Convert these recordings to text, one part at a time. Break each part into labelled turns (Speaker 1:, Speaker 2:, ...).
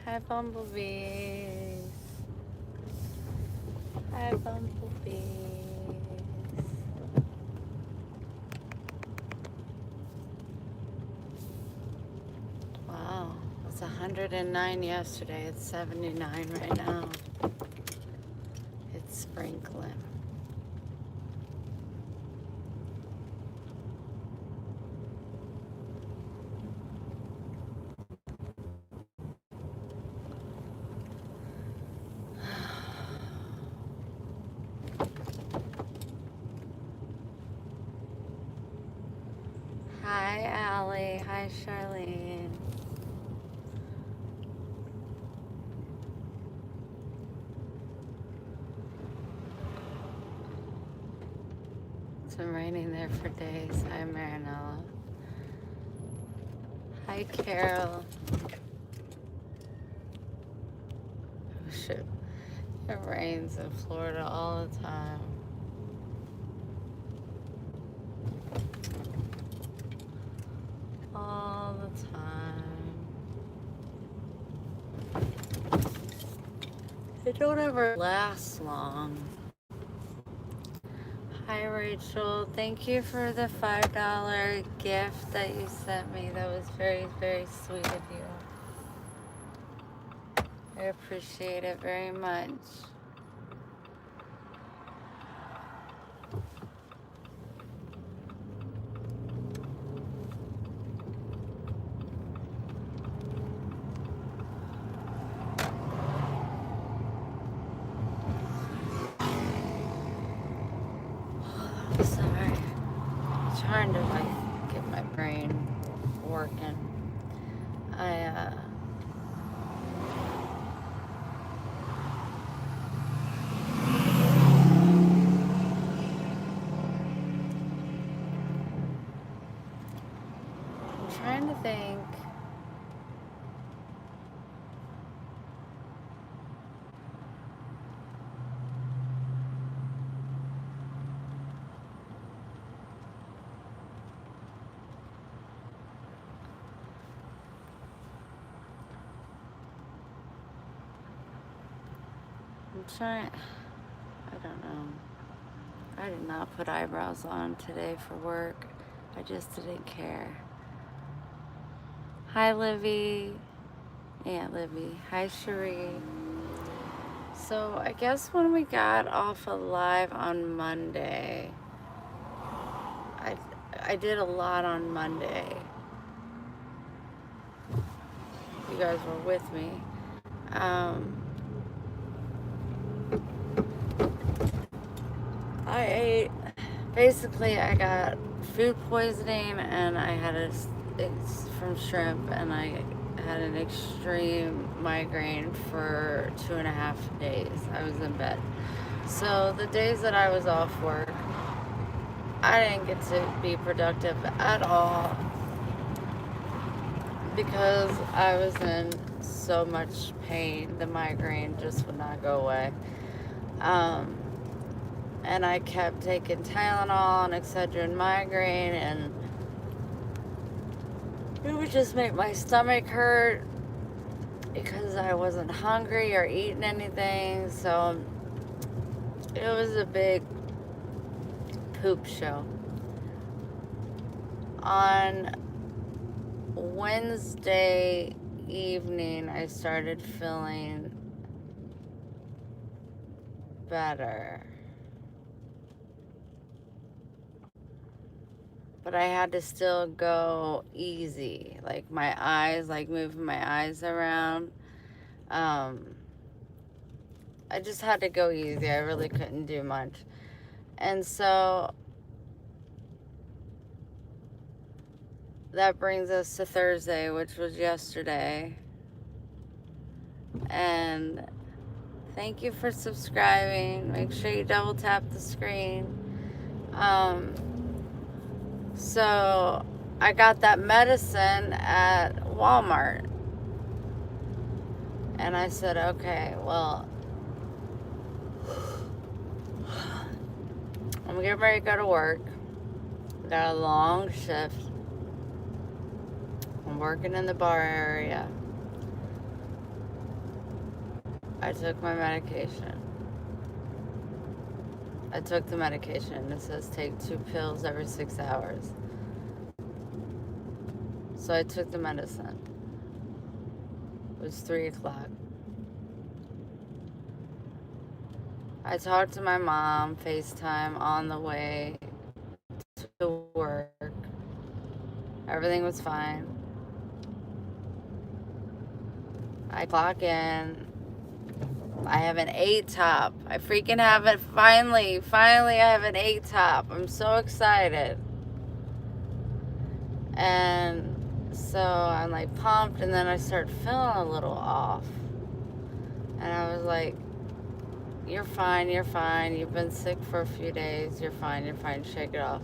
Speaker 1: Hi, bumblebees. Hi, bumblebees. Wow, it was 109 yesterday. It's 79 right now. It's sprinkling. Hi, Allie. Hi, Charlene. It's been raining there for days. Hi, Marinella. Hi, Carol. Oh, shit. It rains in Florida all the time. All the time. It don't ever last long. Hi, Rachel. Thank you for the $5 gift that you sent me. That was very, very sweet of you. I appreciate it very much. I'm sorry. I'm trying to get my brain working. I'm trying to think. I don't know. I did not put eyebrows on today for work. I just didn't care. Hi, Livy. Aunt Livy. Hi, Cherie. So I guess when we got off of live on Monday, I did a lot on Monday. You guys were with me. I ate, basically I got food poisoning and I had it's from shrimp, and I had an extreme migraine for 2.5 days. I was in bed. So the days that I was off work, I didn't get to be productive at all because I was in so much pain. The migraine just would not go away. And I kept taking Tylenol and Excedrin migraine, and it would just make my stomach hurt because I wasn't hungry or eating anything. So it was a big poop show. On Wednesday evening, I started feeling better. But I had to still go easy. Like my eyes, like moving my eyes around. I just had to go easy. I really couldn't do much. And so that brings us to Thursday, which was yesterday. And thank you for subscribing. Make sure you double tap the screen. So I got that medicine at Walmart. And I said, okay, well, I'm getting ready to go to work. Got a long shift. I'm working in the bar area. I took my medication. I took the medication. It says take 2 pills every 6 hours. So I took the medicine. It was 3 o'clock. I talked to my mom, FaceTime, on the way to work. Everything was fine. I clock in. I have an 8 top. I freaking have it. Finally, I have an 8 top. I'm so excited. And so I'm like pumped, and then I start feeling a little off. And I was like, you're fine. You've been sick for a few days. You're fine. Shake it off.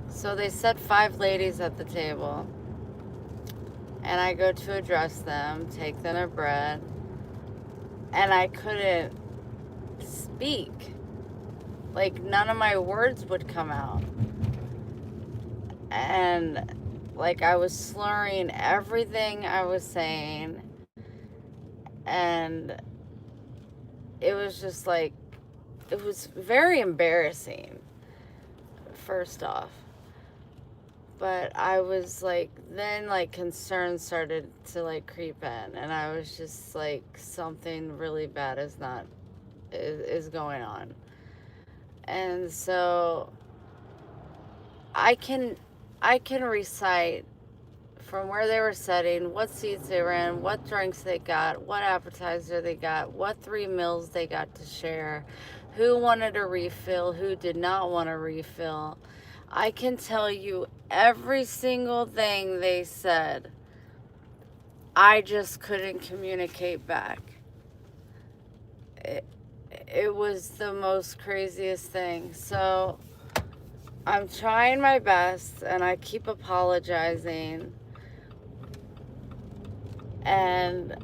Speaker 1: So they set 5 ladies at the table. And I go to address them, take them their bread. And I couldn't speak. Like, none of my words would come out. And, like, I was slurring everything I was saying. And it was just like, it was very embarrassing, first off. But I was like, then like concern started to like creep in, and I was just like, something really bad is going on. And so I can recite from where they were sitting, what seats they were in, what drinks they got, what appetizer they got, what 3 meals they got to share, who wanted a refill, who did not want a refill. I can tell you every single thing they said. I just couldn't communicate back. It was the most craziest thing. So I'm trying my best, and I keep apologizing. And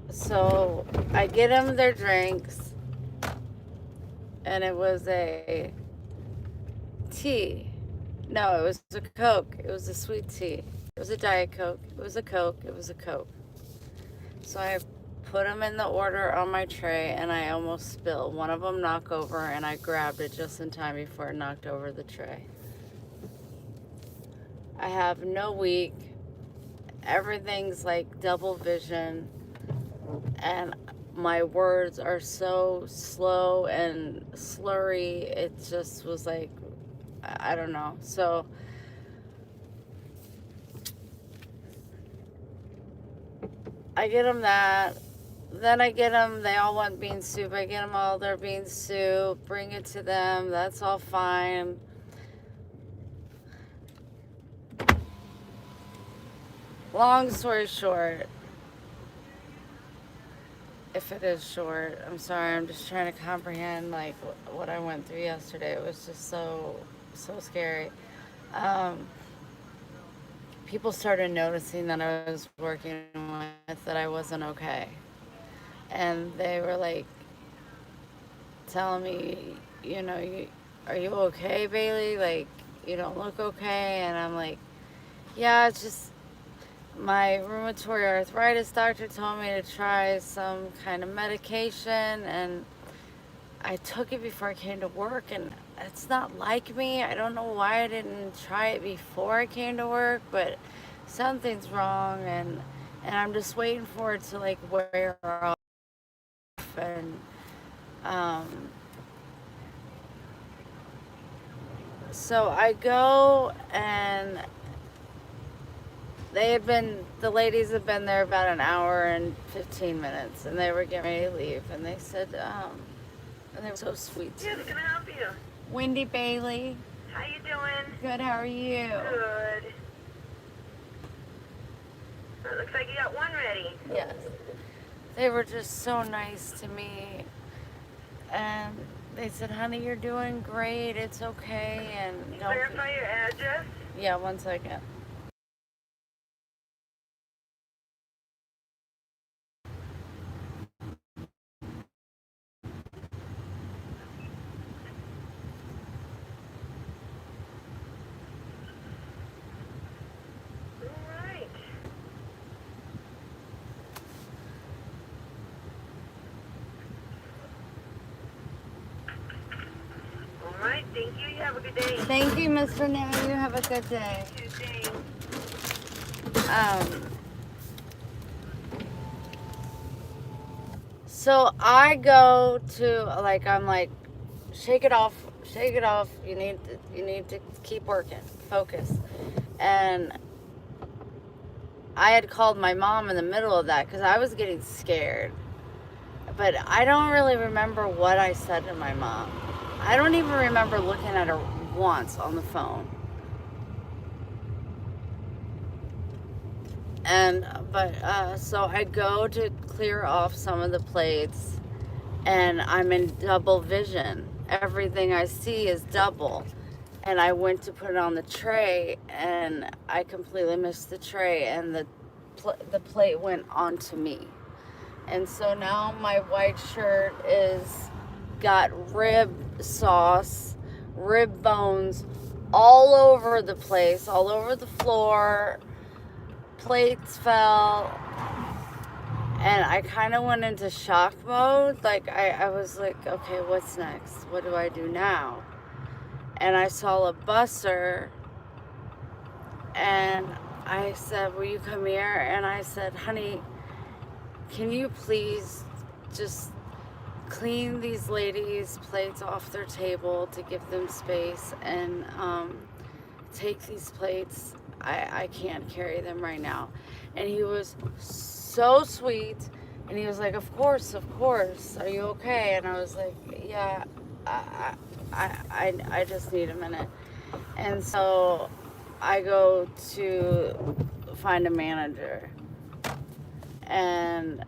Speaker 1: so I get them their drinks, and it was a tea. No, it was a Coke. It was a sweet tea. It was a Diet Coke. It was a Coke. It was a Coke. So I put them in the order on my tray, and I almost spilled. One of them knocked over, and I grabbed it just in time before it knocked over the tray. I have no week. Everything's like double vision, and my words are so slow and slurry. It just was like, I don't know. So I get them that. Then I get them, they all want bean soup. I get them all their bean soup, bring it to them. That's all fine. Long story short, if it is short, I'm sorry, I'm just trying to comprehend like what I went through yesterday. It was just so scary. People started noticing that I was working with, that I wasn't okay. And they were like telling me, are you okay, Bailey? Like, you don't look okay. And I'm like, yeah, it's just my rheumatoid arthritis doctor told me to try some kind of medication, and I took it before I came to work, and it's not like me. I don't know why I didn't try it before I came to work, but something's wrong, and I'm just waiting for it to like wear off. And so I go, and the ladies had been there about an hour and 15 minutes, and they were getting ready to leave, and they said, and they were so sweet.
Speaker 2: Yes, can I help you?
Speaker 1: Wendy Bailey.
Speaker 2: How you doing?
Speaker 1: Good, how are you?
Speaker 2: Good. It looks like you got one ready.
Speaker 1: Yes. They were just so nice to me, and they said, honey, you're doing great, it's okay, and
Speaker 2: Can you clarify your address?
Speaker 1: Yeah, 1 second.
Speaker 2: All right. All right, thank you. You have a good day.
Speaker 1: Thank you, Mr. Now. You have a good day.
Speaker 2: Tuesday.
Speaker 1: So I go to I'm like, shake it off, shake it off. You need to keep working, focus. And I had called my mom in the middle of that because I was getting scared. But I don't really remember what I said to my mom. I don't even remember looking at her once on the phone. So I go to clear off some of the plates, and I'm in double vision. Everything I see is double. And I went to put it on the tray, and I completely missed the tray, and the plate went onto me. And so now my white shirt is got rib sauce, rib bones all over the place, all over the floor. Plates fell, and I kind of went into shock mode. Like I was like, okay, what's next? What do I do now? And I saw a busser, and I said, will you come here? And I said, honey, can you please just clean these ladies' plates off their table to give them space, and take these plates. I can't carry them right now. And he was so sweet, and he was like, of course, are you okay? And I was like, yeah, I just need a minute. And so I go to find a manager, and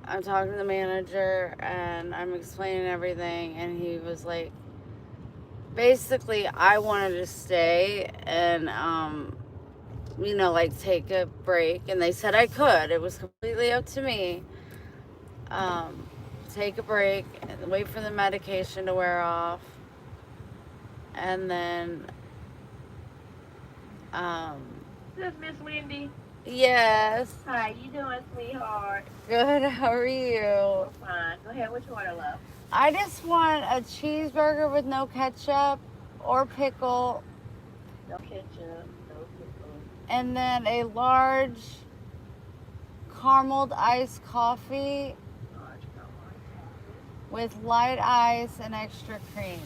Speaker 1: I'm talking to the manager, and I'm explaining everything, and he was like, basically, I wanted to stay and, take a break, and they said I could. It was completely up to me. Take a break, and wait for the medication to wear off, and then,
Speaker 2: This is Miss Wendy.
Speaker 1: yes.
Speaker 2: How you doing, sweetheart?
Speaker 1: Good, how are you?
Speaker 2: I'm fine. Go ahead. What you order, love?
Speaker 1: I just want a cheeseburger with no ketchup or pickle,
Speaker 2: No ketchup, no pickle.
Speaker 1: and then a large carameled iced coffee
Speaker 2: Large caramel.
Speaker 1: with light ice and extra cream.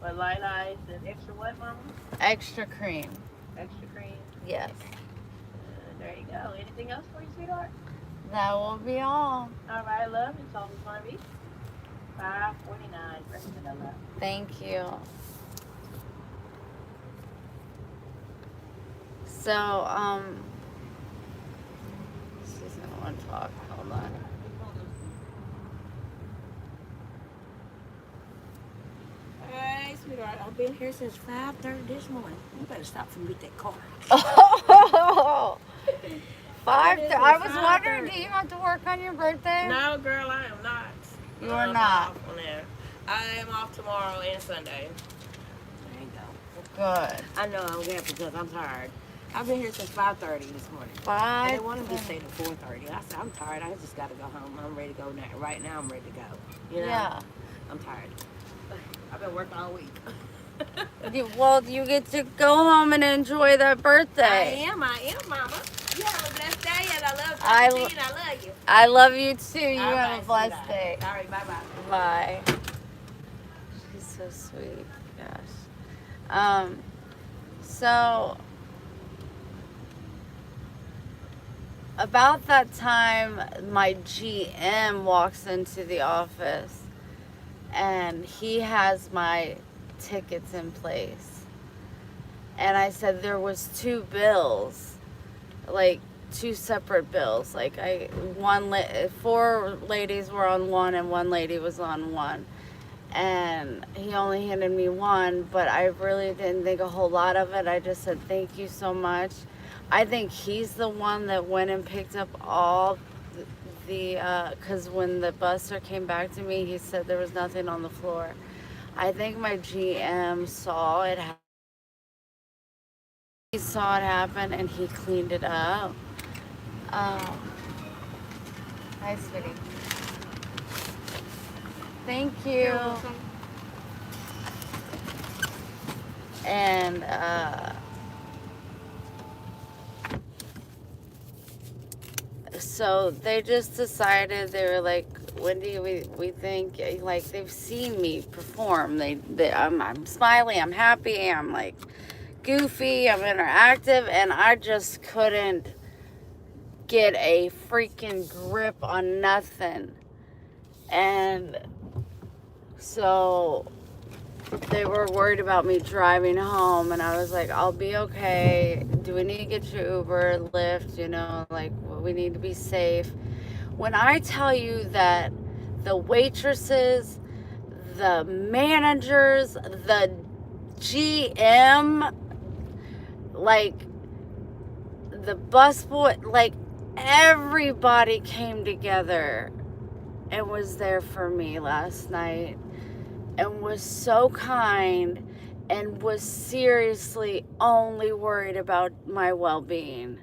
Speaker 2: With light ice and extra what, Mama?
Speaker 1: Extra cream.
Speaker 2: Extra cream.
Speaker 1: Yes.
Speaker 2: There you go. Anything else for you, sweetheart?
Speaker 1: That will be all.
Speaker 2: All right, love. It's always going to be $5.49. Rest of the love.
Speaker 1: Thank you. So, she's gonna want to talk. Hold on.
Speaker 3: Hey, sweetheart, I've been here since 5:30 this morning. You better stop and get that car.
Speaker 1: Oh, five.
Speaker 3: It is
Speaker 1: I was
Speaker 3: 5:30.
Speaker 1: wondering, do you have to work on your birthday?
Speaker 3: No, girl, I am not.
Speaker 1: You are
Speaker 3: I'm
Speaker 1: not.
Speaker 3: off on there. I am off tomorrow and Sunday. There you go.
Speaker 1: Good.
Speaker 3: I know I'm happy because I'm tired. I've been here since 5:30 this morning.
Speaker 1: Five.
Speaker 3: And they wanted me to stay to 4:30. I said, I'm tired. I just got to go home. I'm ready to go now. Right now, I'm ready to go. You know?
Speaker 1: Yeah.
Speaker 3: I'm tired. I've been working all week.
Speaker 1: You get to go home and enjoy that birthday.
Speaker 3: I am, mama. You have a blessed day, and I love
Speaker 1: I
Speaker 3: talking to you, and I love you.
Speaker 1: I love you too. You
Speaker 3: All
Speaker 1: have
Speaker 3: right,
Speaker 1: a blessed
Speaker 3: sweetheart.
Speaker 1: day.
Speaker 3: All right, bye-bye.
Speaker 1: Bye. She's so sweet. Gosh. So about that time, my GM walks into the office, and he has my tickets in place. And I said there was two bills, like two separate bills. Like four ladies were on one and one lady was on one. And he only handed me one, but I really didn't think a whole lot of it. I just said, thank you so much. I think he's the one that went and picked up all because when the buster came back to me, he said there was nothing on the floor. I think my GM saw it happen. He saw it happen and he cleaned it up. Hi, sweetie. Thank you. And so they just decided, they were like, Wendy, we think, like, they've seen me perform. I'm smiling, I'm happy, I'm like goofy, I'm interactive, and I just couldn't get a freaking grip on nothing. And so they were worried about me driving home, and I was like, I'll be okay. Do we need to get you Uber, Lyft? You know, like, we need to be safe. When I tell you that the waitresses, the managers, the GM, like the busboy, like everybody came together and was there for me last night, and was so kind, and was seriously only worried about my well-being.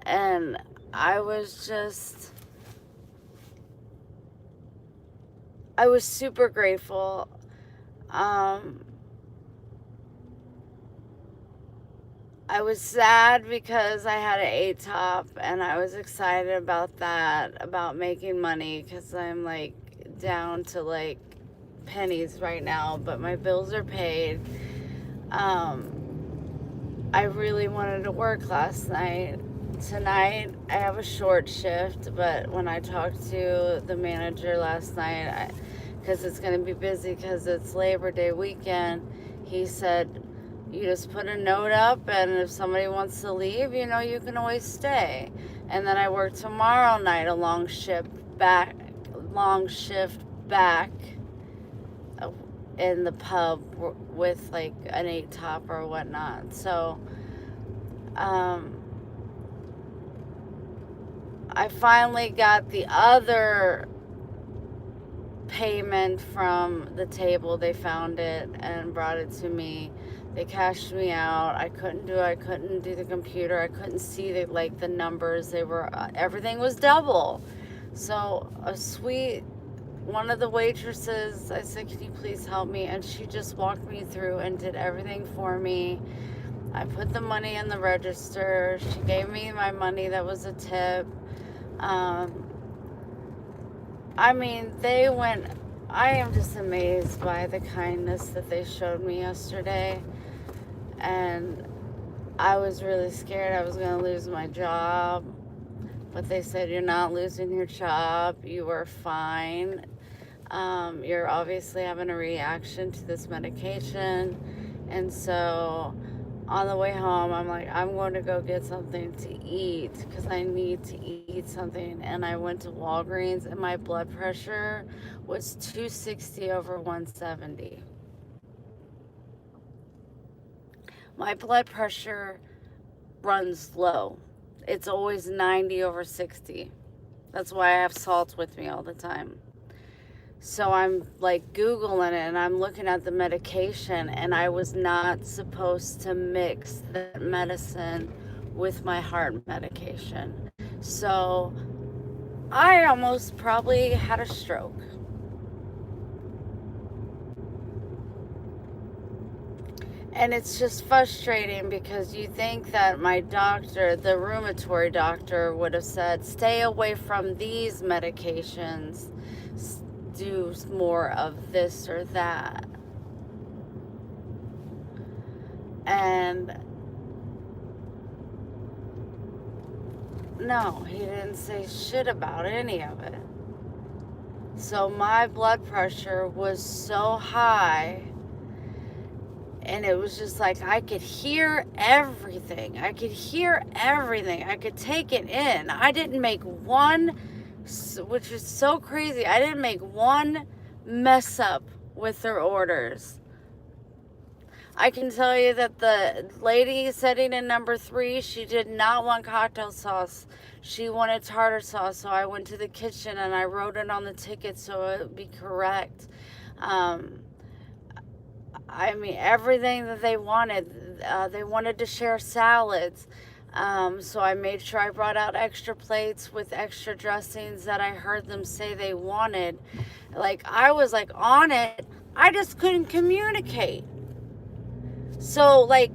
Speaker 1: And I was super grateful. I was sad because I had an 8-top, and I was excited about that, about making money, because I'm like down to like pennies right now, but my bills are paid. I really wanted to work last night. Tonight I have a short shift, but when I talked to the manager last night, because it's going to be busy because it's Labor Day weekend, he said, you just put a note up, and if somebody wants to leave, you know, you can always stay. And then I work tomorrow night a long shift back in the pub with like an 8-top or whatnot. So I finally got the other payment from the table. They found it and brought it to me. They cashed me out. I couldn't do the computer. I couldn't see the numbers. They were everything was double. So one of the waitresses, I said, can you please help me? And she just walked me through and did everything for me. I put the money in the register. She gave me my money that was a tip. I mean, I am just amazed by the kindness that they showed me yesterday. And I was really scared I was going to lose my job. But they said, you're not losing your job. You are fine. You're obviously having a reaction to this medication. And so on the way home, I'm like, I'm going to go get something to eat because I need to eat something. And I went to Walgreens, and my blood pressure was 260 over 170. My blood pressure runs low. It's always 90 over 60. That's why I have salt with me all the time. So I'm like Googling it, and I'm looking at the medication, and I was not supposed to mix that medicine with my heart medication. So I almost probably had a stroke. And it's just frustrating because you think that my doctor, the rheumatoid doctor, would have said, stay away from these medications, do more of this or that. And no, he didn't say shit about any of it. So my blood pressure was so high, and it was just like I could hear everything. I could take it in. I didn't make one, which is so crazy, I didn't make one mess up with their orders. I can tell you that the lady sitting in number 3, she did not want cocktail sauce. She wanted tartar sauce. So I went to the kitchen and I wrote it on the ticket so it would be correct. I mean, everything that they wanted to share salads. So I made sure I brought out extra plates with extra dressings that I heard them say they wanted. Like, I was like on it. I just couldn't communicate. So, like,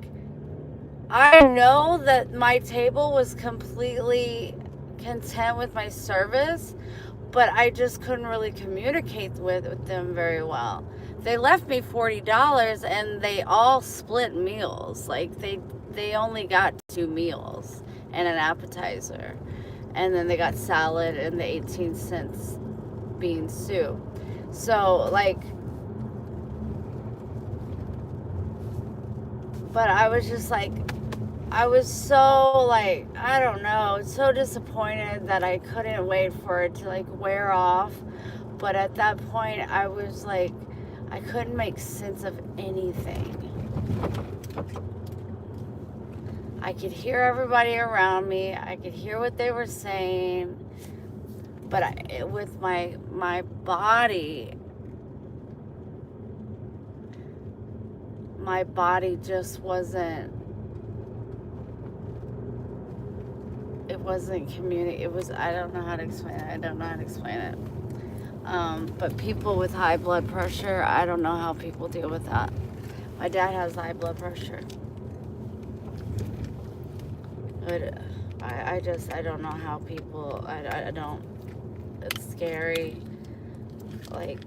Speaker 1: I know that my table was completely content with my service, but I just couldn't really communicate with them very well. They left me $40 and they all split meals. Like, they only got 2 meals and an appetizer. And then they got salad and the 18 cents bean soup. So, like, but I was just like, I was so, like, I don't know, so disappointed that I couldn't wait for it to, like, wear off. But at that point, I was like, I couldn't make sense of anything. I could hear everybody around me. I could hear what they were saying. But with my body, my body just wasn't, it wasn't communicating. It was, I don't know how to explain it. I don't know how to explain it. But people with high blood pressure, I don't know how people deal with that. My dad has high blood pressure. But I don't know how people, I don't, it's scary. Like,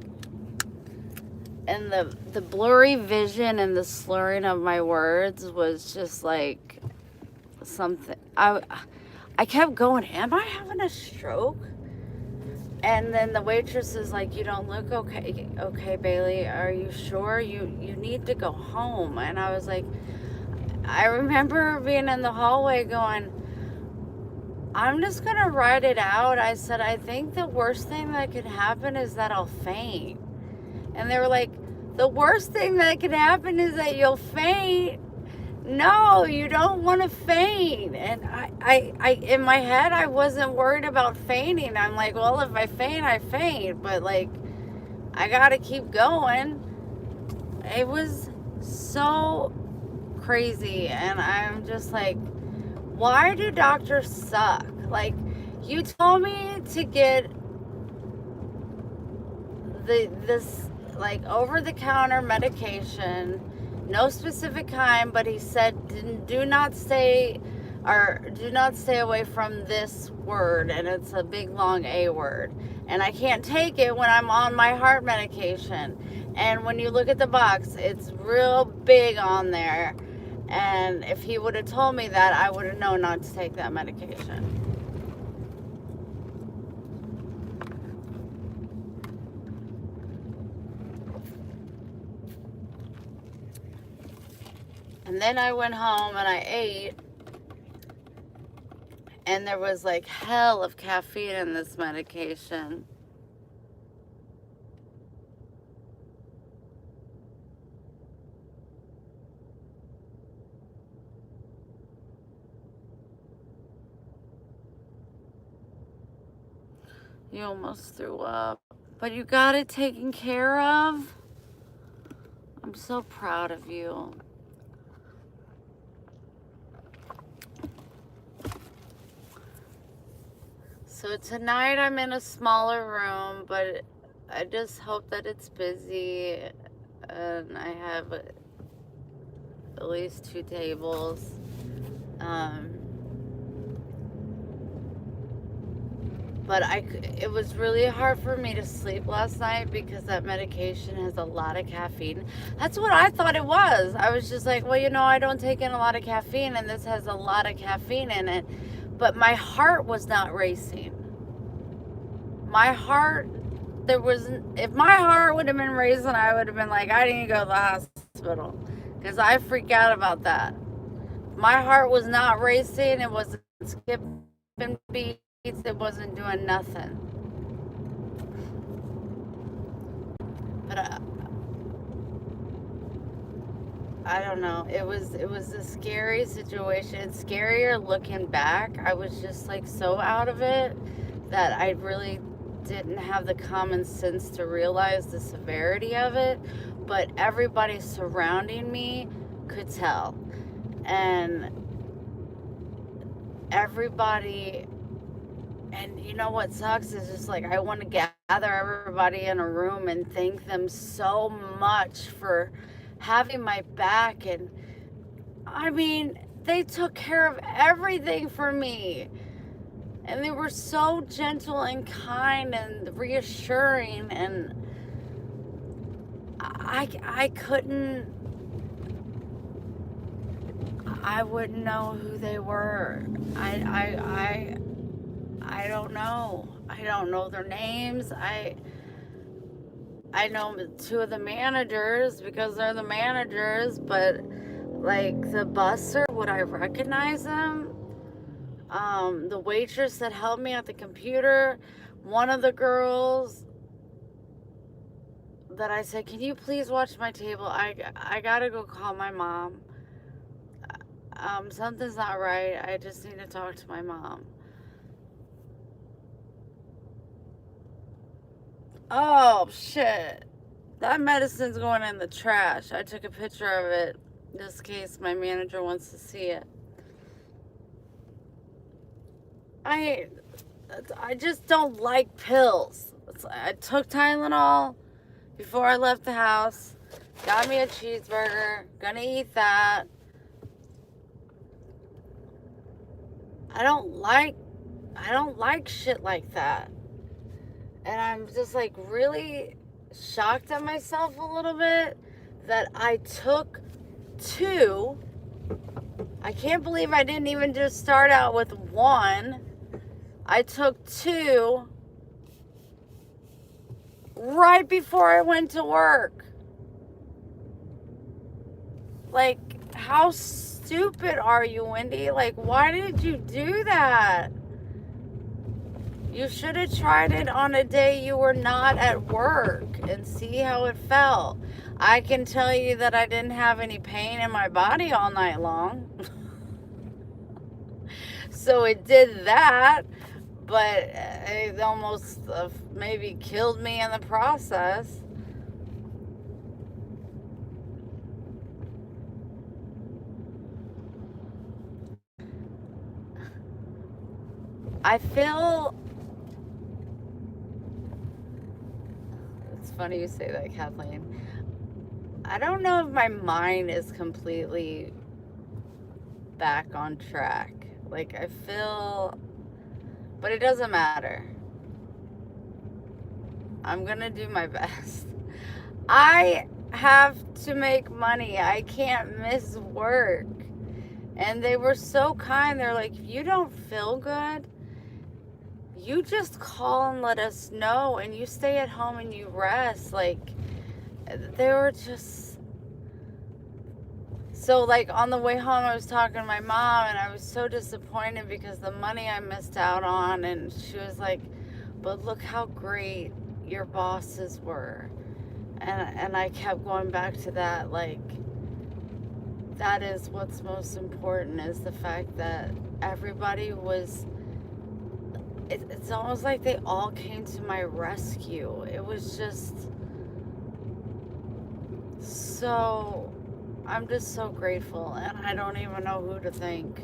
Speaker 1: and the blurry vision and the slurring of my words was just like something. I kept going, am I having a stroke? And then the waitress is like, you don't look okay. Okay, Bailey, are you sure? You need to go home. And I was like, I remember being in the hallway going, I'm just going to ride it out. I said, I think the worst thing that could happen is that I'll faint. And they were like, the worst thing that could happen is that you'll faint. No, you don't want to faint. And I in my head, I wasn't worried about fainting. I'm like, well, if I faint, I faint. But, like, I got to keep going. It was so crazy. And I'm just like, why do doctors suck? Like, you told me to get this, like, over-the-counter medication, no specific kind, but he said do not stay away from this word, and it's a big long A word, and I can't take it when I'm on my heart medication. And when you look at the box, it's real big on there, and if he would have told me that, I would have known not to take that medication. And then I went home and I ate, and there was like hell of caffeine in this medication. You almost threw up, but you got it taken care of. I'm so proud of you. So tonight I'm in a smaller room, but I just hope that it's busy and I have at least 2 tables. But it was really hard for me to sleep last night because that medication has a lot of caffeine. That's what I thought it was. I was just like, well, I don't take in a lot of caffeine, and this has a lot of caffeine in it. But my heart was not racing. My heart, if my heart would have been racing, I would have been like, I need to go to the hospital. Because I freak out about that. My heart was not racing. It wasn't skipping beats. It wasn't doing nothing. But I don't know. It was a scary situation. It's scarier looking back. I was just like so out of it that I really didn't have the common sense to realize the severity of it. But everybody surrounding me could tell. And everybody... And you know what sucks is just like I want to gather everybody in a room and thank them so much for having my back and I mean, they took care of everything for me. And they were so gentle and kind and reassuring, and I couldn't, I wouldn't know who they were. I don't know. I don't know their names. I know two of the managers because they're the managers, but like the busser, would I recognize them? The waitress that helped me at the computer, one of the girls that I said, "Can you please watch my table? I gotta go call my mom. Something's not right. I just need to talk to my mom." Oh shit. That medicine's going in the trash. I took a picture of it just in case my manager wants to see it. I just don't like pills. I took Tylenol before I left the house. Got me a cheeseburger. Gonna eat that. I don't like shit like that. And I'm just like really shocked at myself a little bit that I took two. I can't believe I didn't even just start out with one. I took two right before I went to work. Like, how stupid are you, Wendy? Like, why did you do that? You should have tried it on a day you were not at work and see how it felt. I can tell you that I didn't have any pain in my body all night long. So it did that, but it almost maybe killed me in the process. I feel... It's funny you say that, Kathleen. I don't know if my mind is completely back on track. Like, I feel... But it doesn't matter. I'm gonna do my best. I have to make money. I can't miss work. And they were so kind. They're like, if you don't feel good, you just call and let us know, and you stay at home and you rest. Like, they were just... So, like, on the way home, I was talking to my mom, and I was so disappointed because the money I missed out on, and she was like, but look how great your bosses were. And I kept going back to that, like, that is what's most important, is the fact that everybody was... It's almost like they all came to my rescue. It was just so... I'm just so grateful, and I don't even know who to thank.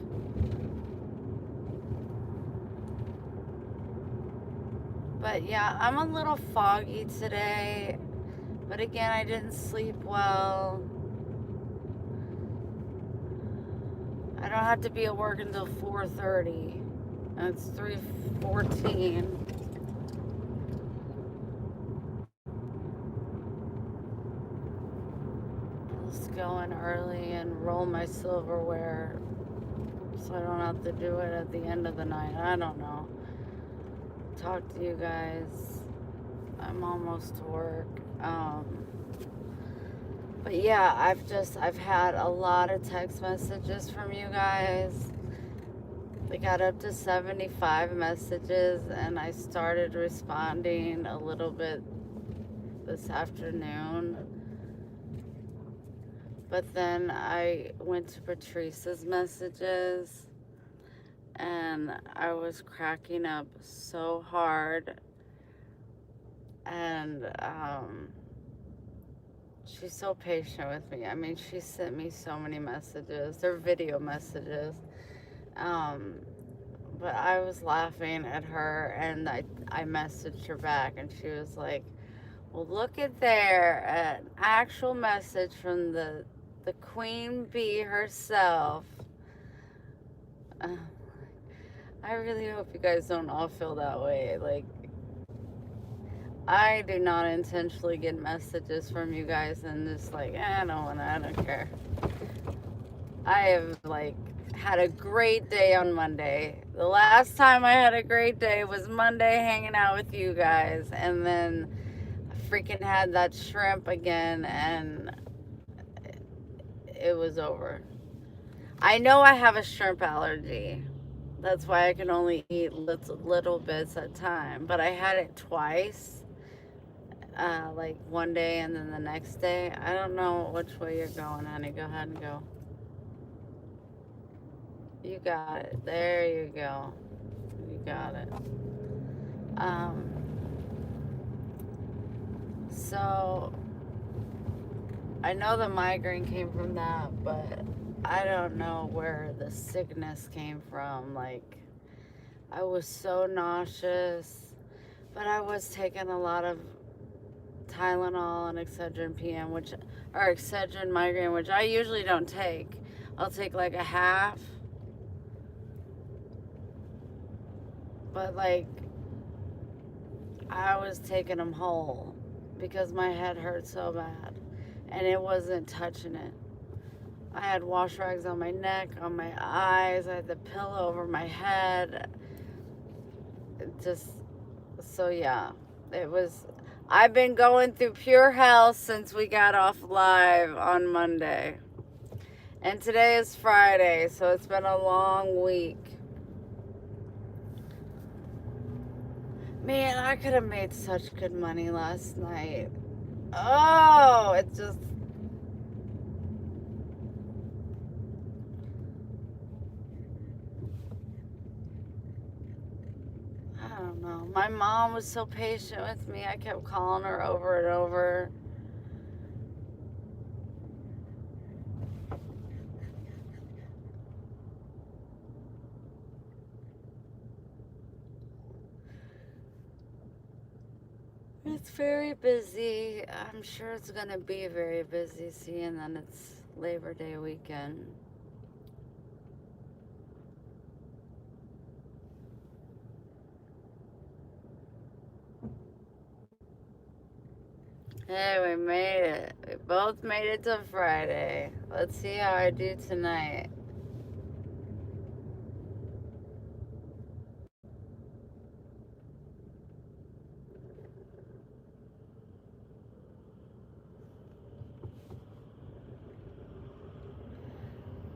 Speaker 1: But yeah, I'm a little foggy today. But again, I didn't sleep well. I don't have to be at work until 4:30. And it's 3:14. Just go in early and roll my silverware so I don't have to do it at the end of the night. I don't know. Talk to you guys. I'm almost to work. But yeah, I've had a lot of text messages from you guys. They got up to 75 messages, and I started responding a little bit this afternoon. But then I went to Patrice's messages, and I was cracking up so hard. And she's so patient with me. I mean, she sent me so many messages. They're video messages. But I was laughing at her, and I messaged her back, and she was like, well, look at there, an actual message from the the queen bee herself. I really hope you guys don't all feel that way. Like, I do not intentionally get messages from you guys and just like, I don't care. I have like had a great day on Monday. The last time I had a great day was Monday hanging out with you guys, and then I freaking had that shrimp again, and it was over. I know I have a shrimp allergy. That's why I can only eat little bits at a time. But I had it twice, like one day and then the next day. I don't know which way you're going, honey. Go ahead and go. You got it. There you go. You got it. So I know the migraine came from that, but I don't know where the sickness came from. Like, I was so nauseous, but I was taking a lot of Tylenol and Excedrin PM, or Excedrin migraine, which I usually don't take. I'll take like a half, but like I was taking them whole because my head hurt so bad, and it wasn't touching it. I had wash rags on my neck, on my eyes. I had the pillow over my head. So yeah, it was. I've been going through pure hell since we got off live on Monday. And today is Friday, so it's been a long week. Man, I could have made such good money last night. Oh, it just... I don't know. My mom was so patient with me. I kept calling her over and over. It's very busy. I'm sure it's going to be very busy, seeing that it's Labor Day weekend. Hey, we made it. We both made it to Friday. Let's see how I do tonight.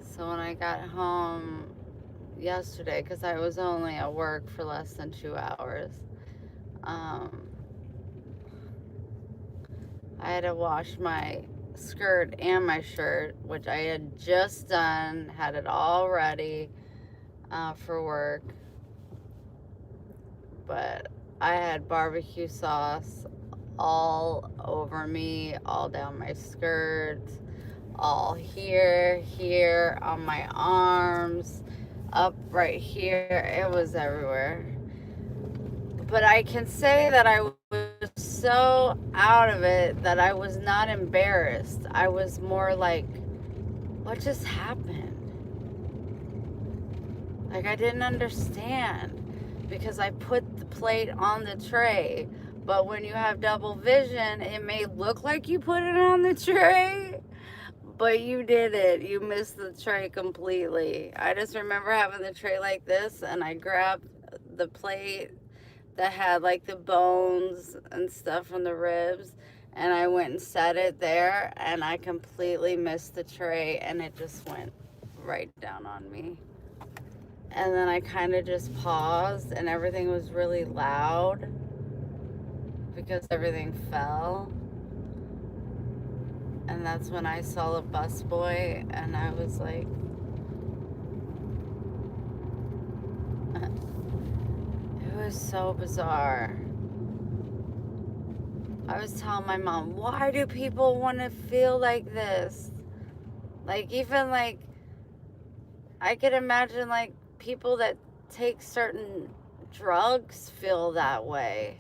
Speaker 1: So when I got home yesterday, because I was only at work for less than 2 hours, I had to wash my skirt and my shirt, which I had just done, had it all ready for work. But I had barbecue sauce all over me, all down my skirt, all here, on my arms, up right here. It was everywhere. But I can say that I was so out of it that I was not embarrassed. I was more like, what just happened? Like, I didn't understand, because I put the plate on the tray, but when you have double vision, it may look like you put it on the tray, but you didn't. You missed the tray completely. I just remember having the tray like this, and I grabbed the plate that had like the bones and stuff from the ribs, and I went and set it there, and I completely missed the tray, and it just went right down on me. And then I kind of just paused, and everything was really loud because everything fell. And that's when I saw the busboy, and I was like, it was so bizarre. I was telling my mom, why do people want to feel like this? Like, even like, I could imagine like people that take certain drugs feel that way.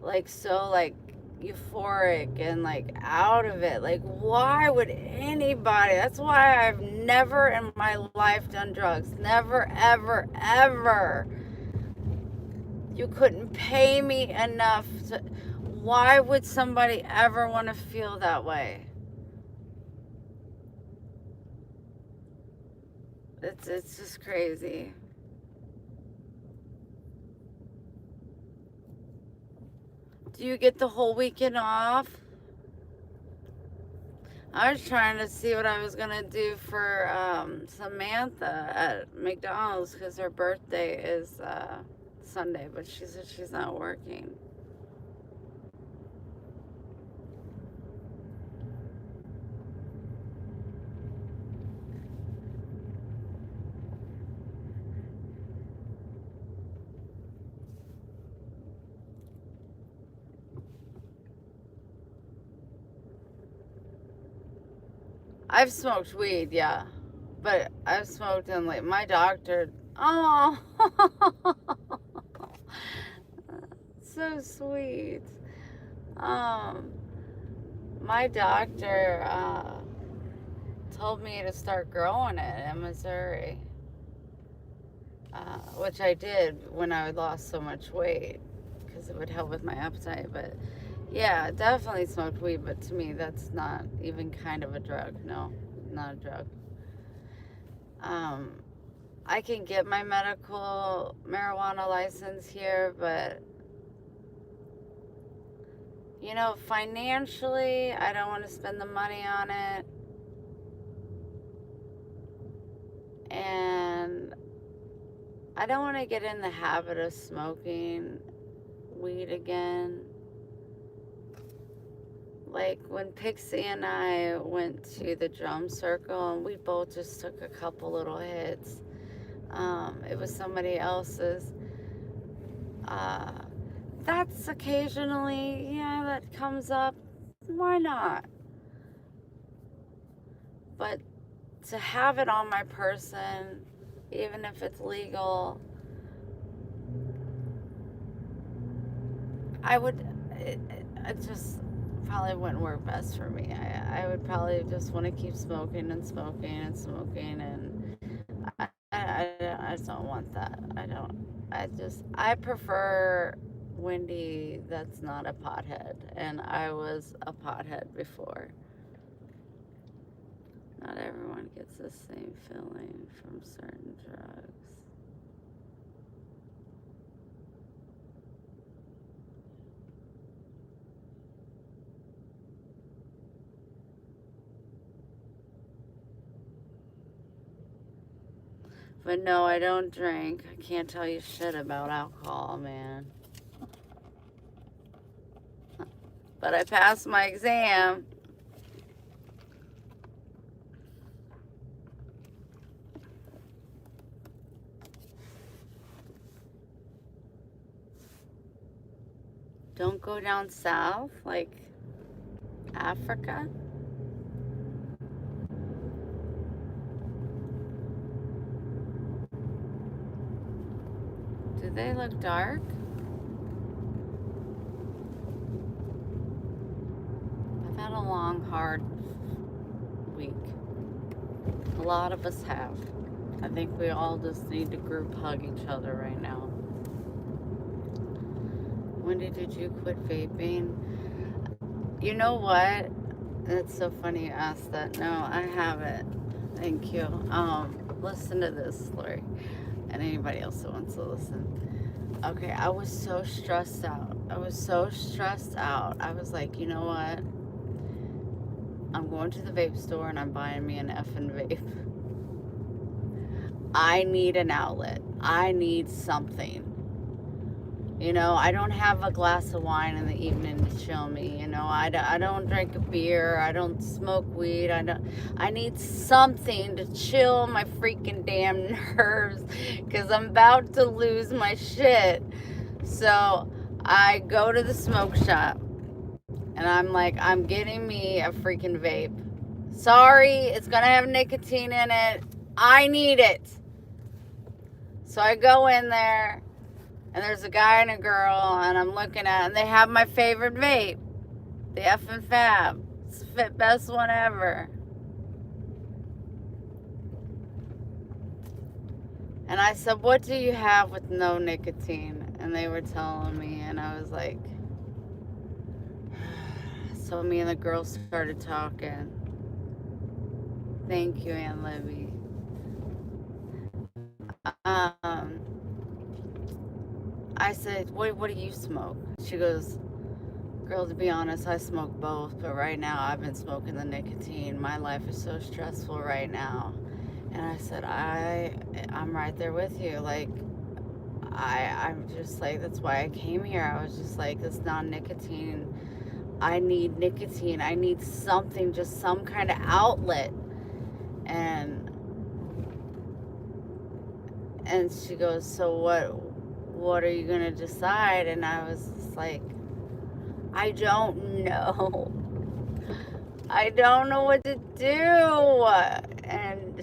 Speaker 1: Like, so like euphoric and like out of it. Like, why would anybody? That's why I've never in my life done drugs. Never, ever, ever. You couldn't pay me enough to. Why would somebody ever want to feel that way? It's just crazy. Do you get the whole weekend off? I was trying to see what I was gonna do for Samantha at McDonald's because her birthday is Sunday, but she said she's not working. I've smoked weed, yeah, but I've smoked in like my doctor. Oh, so sweet. My doctor told me to start growing it in Missouri, which I did when I lost so much weight because it would help with my appetite. But yeah, definitely smoked weed, but to me, that's not even kind of a drug. No, not a drug. I can get my medical marijuana license here, but you know, financially, I don't want to spend the money on it. And I don't want to get in the habit of smoking weed again. Like when Pixie and I went to the drum circle and we both just took a couple little hits. It was somebody else's. That's occasionally, yeah, that comes up. Why not? But to have it on my person, even if it's legal, it just probably wouldn't work best for me. I would probably just want to keep smoking and smoking and smoking, and I just don't want that. I prefer Wendy that's not a pothead, and I was a pothead before. Not everyone gets the same feeling from certain drugs. But no, I don't drink. I can't tell you shit about alcohol, man. But I passed my exam. Don't go down south, like Africa. Do they look dark? I've had a long, hard week. A lot of us have. I think we all just need to group hug each other right now. Wendy, did you quit vaping? You know what? It's so funny you asked that. No, I haven't. Thank you. Listen to this, Lori, and anybody else that wants to listen. Okay, I was so stressed out. I was like, you know what? I'm going to the vape store and I'm buying me an effing vape. I need an outlet. I need something. You know, I don't have a glass of wine in the evening to chill me. You know, I don't drink a beer. I don't smoke weed. I need something to chill my freaking damn nerves because I'm about to lose my shit. So I go to the smoke shop and I'm like, I'm getting me a freaking vape. Sorry, it's going to have nicotine in it. I need it. So I go in there. And there's a guy and a girl, and I'm looking at it, and they have my favorite vape. The effing Fab. It's the best one ever. And I said, what do you have with no nicotine? And they were telling me, and I was like, so me and the girls started talking. Thank you, Aunt Libby. I said, what do you smoke? She goes, girl, to be honest, I smoke both, but right now I've been smoking the nicotine. My life is so stressful right now. And I said, I'm right there with you. Like, I'm just like, that's why I came here. I was just like, this non-nicotine, I need nicotine. I need something, just some kind of outlet. And she goes, so what are you gonna decide? And I was just like, I don't know. I don't know what to do. And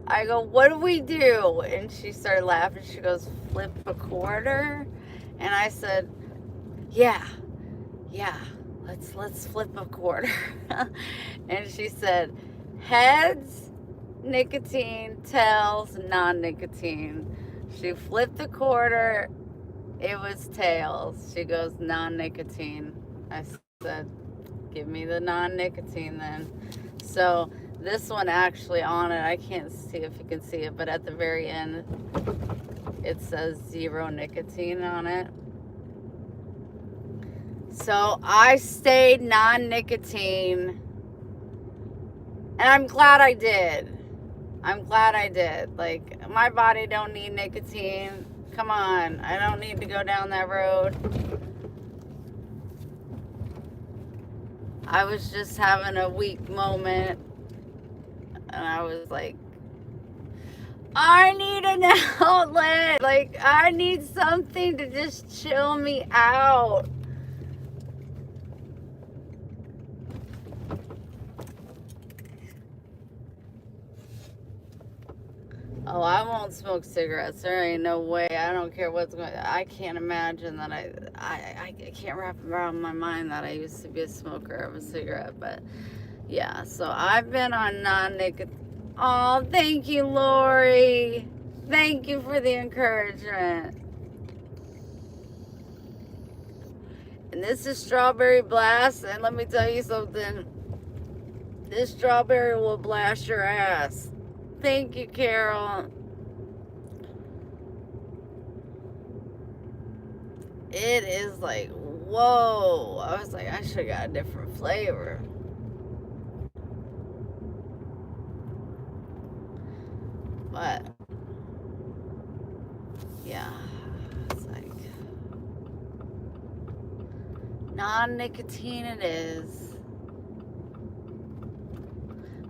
Speaker 1: I go, what do we do? And she started laughing. She goes, flip a quarter. And I said, yeah, let's flip a quarter. And she said, heads, nicotine, tails, non-nicotine. She flipped the quarter. It was tails. She goes, non-nicotine. I said, give me the non-nicotine then. So this one actually on it, I can't see if you can see it, but at the very end, it says 0 nicotine on it. So I stayed non-nicotine, and I'm glad I did. I'm glad I did. Like, my body don't need nicotine. Come on, I don't need to go down that road. I was just having a weak moment, and I was like, I need an outlet. Like, I need something to just chill me out. Oh, I won't smoke cigarettes. There ain't no way. I don't care what's going on. I can't imagine that I can't wrap around my mind that I used to be a smoker of a cigarette. But yeah, so I've been on non-nicotine. Oh, thank you, Lori. Thank you for the encouragement. And this is Strawberry Blast. And let me tell you something. This strawberry will blast your ass. Thank you, Carol. It is like, whoa. I was like, I should have got a different flavor. But, yeah. It's like, non-nicotine it is.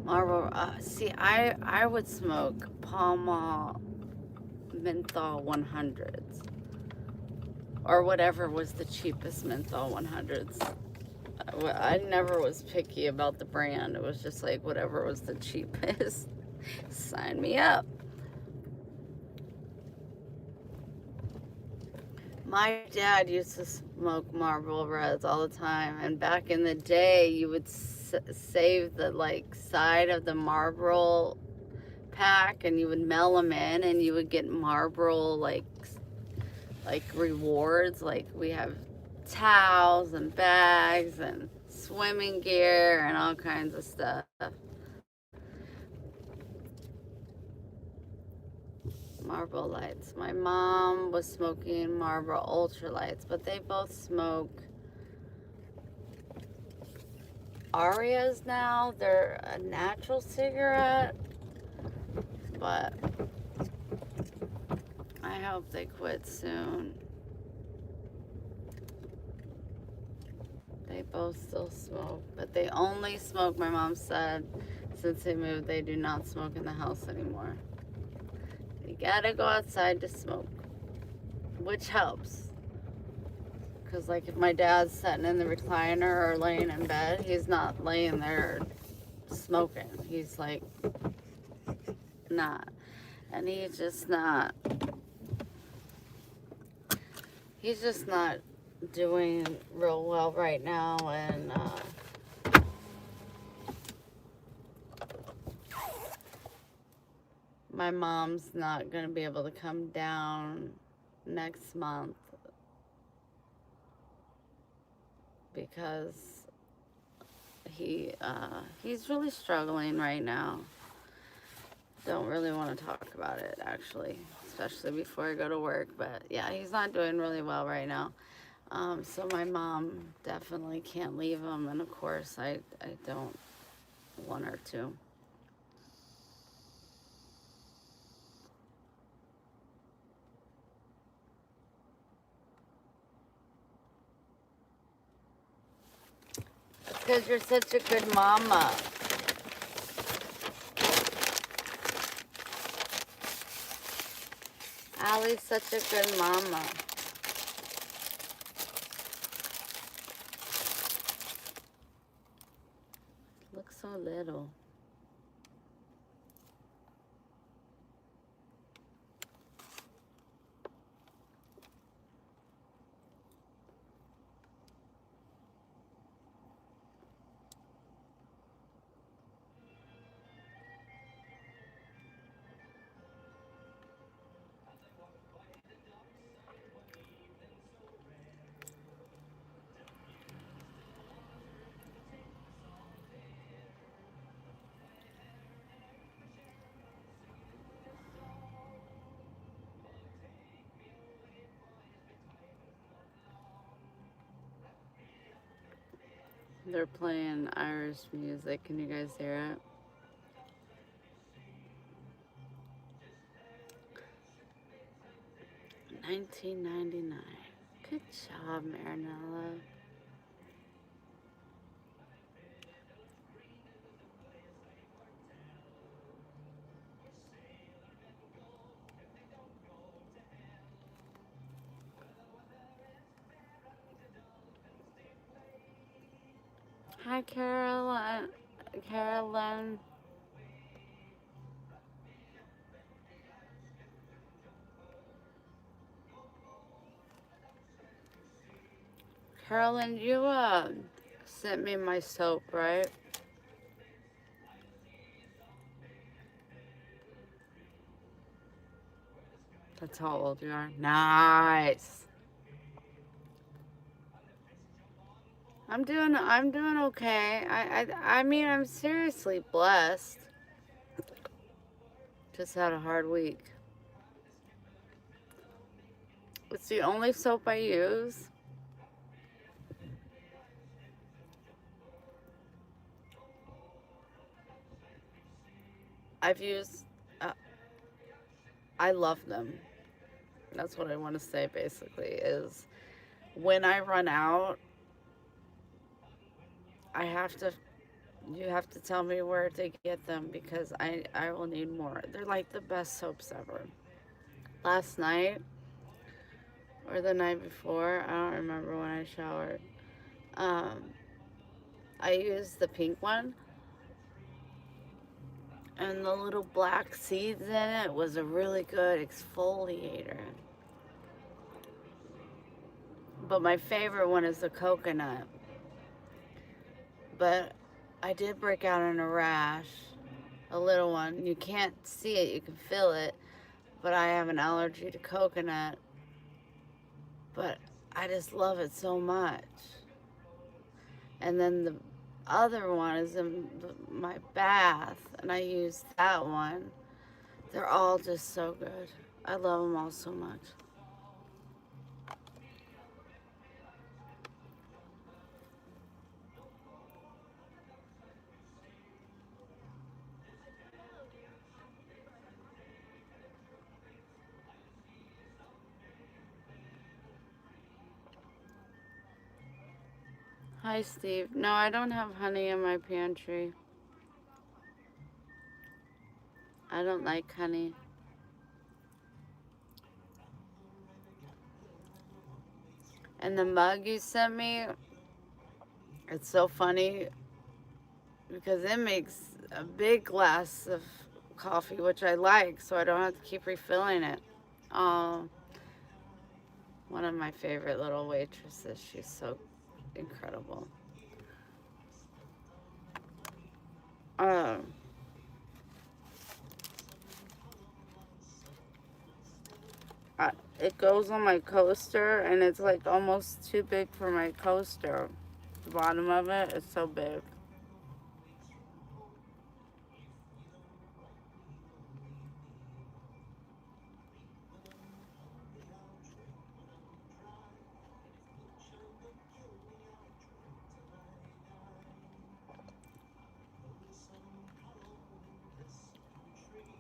Speaker 1: Marlboro, see, I would smoke Pall Mall menthol 100s. Or whatever was the cheapest menthol 100s. I never was picky about the brand. It was just like whatever was the cheapest. Sign me up. My dad used to smoke Marlboro Reds all the time. And back in the day, you would save the like side of the Marlboro pack and you would mail them in and you would get Marlboro like rewards. Like we have towels and bags and swimming gear and all kinds of stuff. Marlboro Lights. My mom was smoking Marlboro Ultralights, but they both smoke Arias now. They're a natural cigarette, but I hope they quit soon. They both still smoke, but they only smoke, my mom said, since they moved, they do not smoke in the house anymore. You gotta go outside to smoke, which helps. Because, like, if my dad's sitting in the recliner or laying in bed, he's not laying there smoking. He's, like, not. And he's just not doing real well right now, and my mom's not going to be able to come down next month because he's really struggling right now. Don't really want to talk about it, actually, especially before I go to work. But yeah, he's not doing really well right now. So my mom definitely can't leave him, and of course I don't want her to. It's because you're such a good mama. Allie's such a good mama. Looks so little. They're playing Irish music. Can you guys hear it? $19.99. Good job, Marinella. Hi, Caroline. Carolyn. Carolyn, you sent me my soap, right? That's how old you are. Nice. I'm doing okay. I mean, I'm seriously blessed. Just had a hard week. It's the only soap I use. I've used, I love them. That's what I want to say basically is when I run out, you have to tell me where to get them because I will need more. They're like the best soaps ever. Last night or the night before, I don't remember when I showered. Um, I used the pink one, and the little black seeds in it was a really good exfoliator. But my favorite one is the coconut. But I did break out in a rash, a little one. You can't see it, you can feel it. But I have an allergy to coconut. But I just love it so much. And then the other one is in my bath, and I use that one. They're all just so good. I love them all so much. Hi, Steve. No, I don't have honey in my pantry. I don't like honey. And the mug you sent me, it's so funny because it makes a big glass of coffee, which I like, so I don't have to keep refilling it. Um, One of my favorite little waitresses. She's so incredible. Um, it goes on my coaster, and it's like almost too big for my coaster. The bottom of it is so big.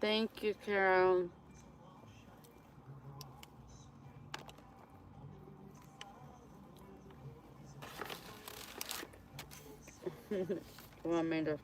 Speaker 1: Thank you, Carol. You want me to?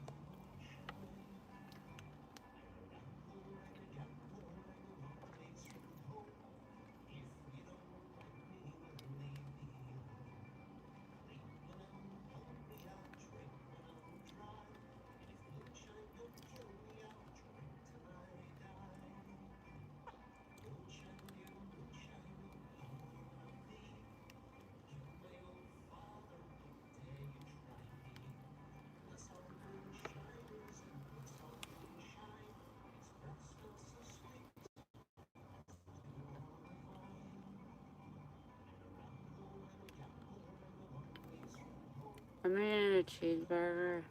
Speaker 1: I'm eating a cheeseburger.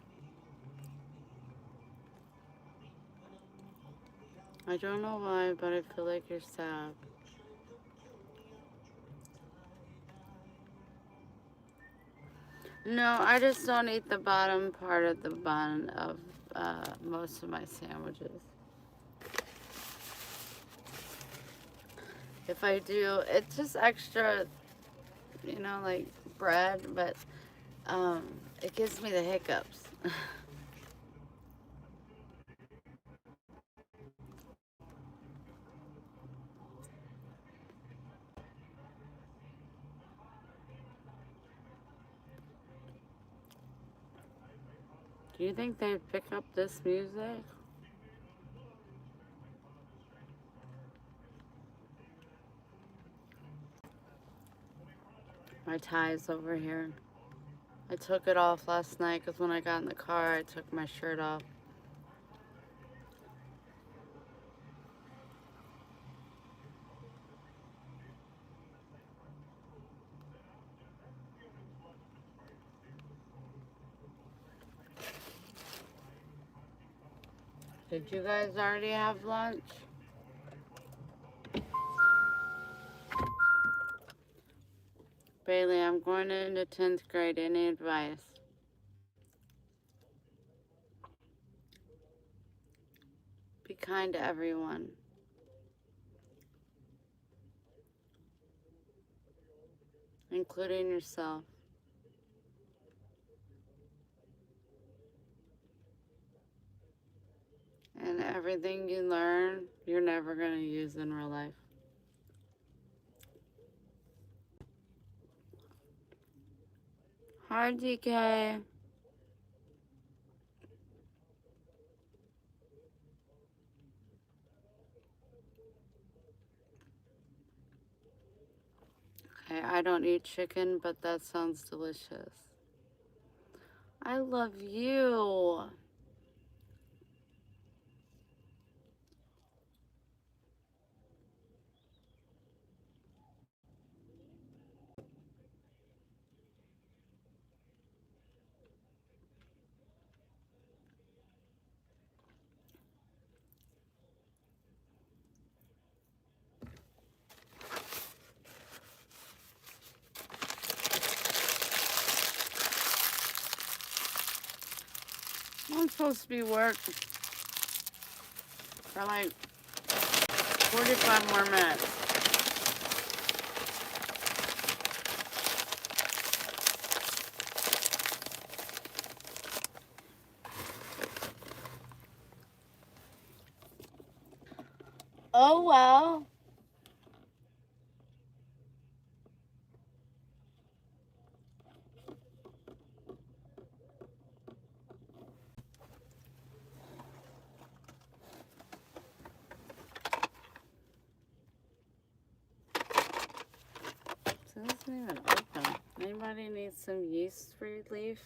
Speaker 1: I don't know why, but I feel like you're sad. No, I just don't eat the bottom part of the bun of most of my sandwiches. If I do, it's just extra, like bread, but it gives me the hiccups. Do you think they'd pick up this music? My tie's over here. I took it off last night because when I got in the car, I took my shirt off. Did you guys already have lunch? Bailey, I'm going into 10th grade. Any advice? Be kind to everyone, including yourself. And everything you learn, you're never going to use in real life. Hi, DK. Okay, I don't eat chicken, but that sounds delicious. I love you. I'm supposed to be work for like 45 more minutes. Oh, well. Anybody need some yeast relief?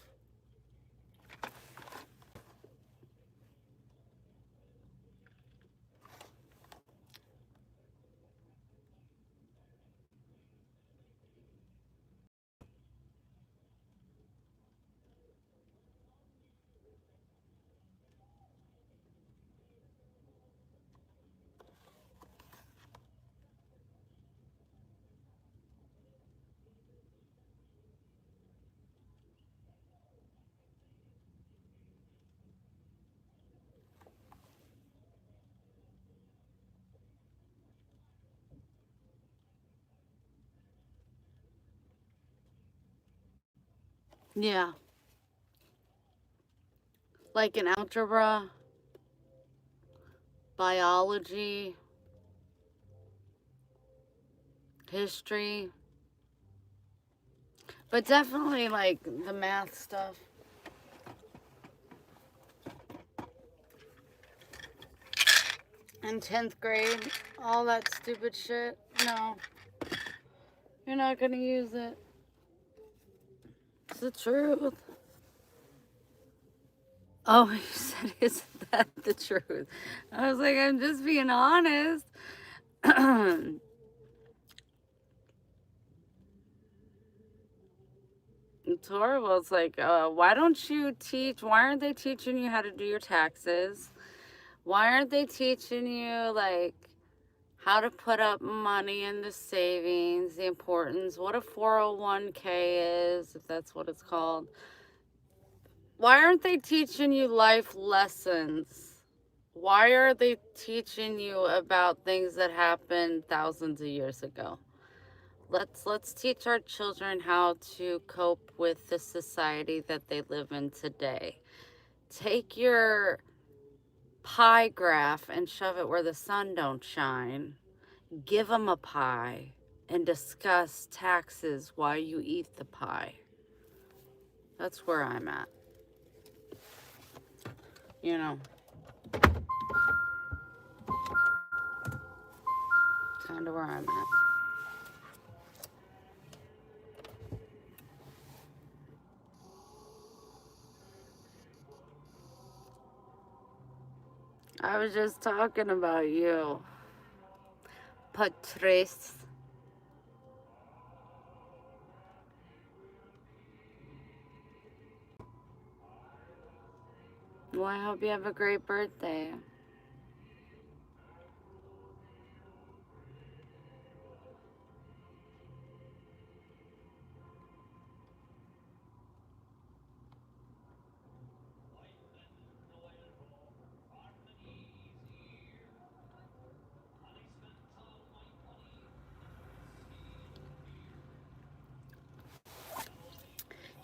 Speaker 1: Yeah. Like in algebra, biology, history, but definitely like the math stuff. In 10th grade, all that stupid shit. No, you're not gonna use it. It's the truth. Oh, you said, isn't that the truth? I was like, I'm just being honest. It's horrible. It's like, why don't you teach? Why aren't they teaching you how to do your taxes? Why aren't they teaching you, like, how to put up money in the savings, the importance, what a 401k is, if that's what it's called? Why aren't they teaching you life lessons? Why are they teaching you about things that happened thousands of years ago? Let's teach our children how to cope with the society that they live in today. Take your pie graph and shove it where the sun don't shine. Give them a pie and discuss taxes while you eat the pie. That's where I'm at. You know, kind of where I'm at. I was just talking about you, Patrice. Well, I hope you have a great birthday.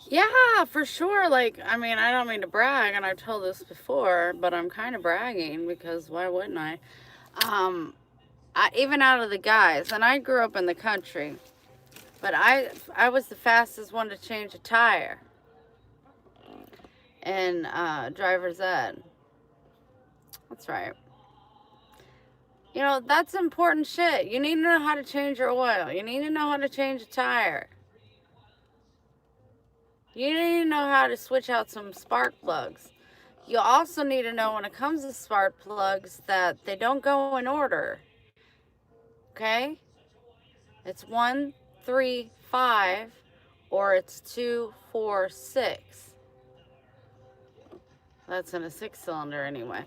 Speaker 1: Yeah, for sure. Like, I mean, I don't mean to brag, and I've told this before, but I'm kind of bragging because why wouldn't I? Um, even out of the guys, and I grew up in the country, but I was the fastest one to change a tire in driver's ed. That's right. You know, that's important shit. You need to know how to change your oil. You need to know how to change a tire. You need to know how to switch out some spark plugs. You also need to know when it comes to spark plugs that they don't go in order. Okay? It's 1, 3, 5, or it's 2, 4, 6. That's in a 6-cylinder anyway.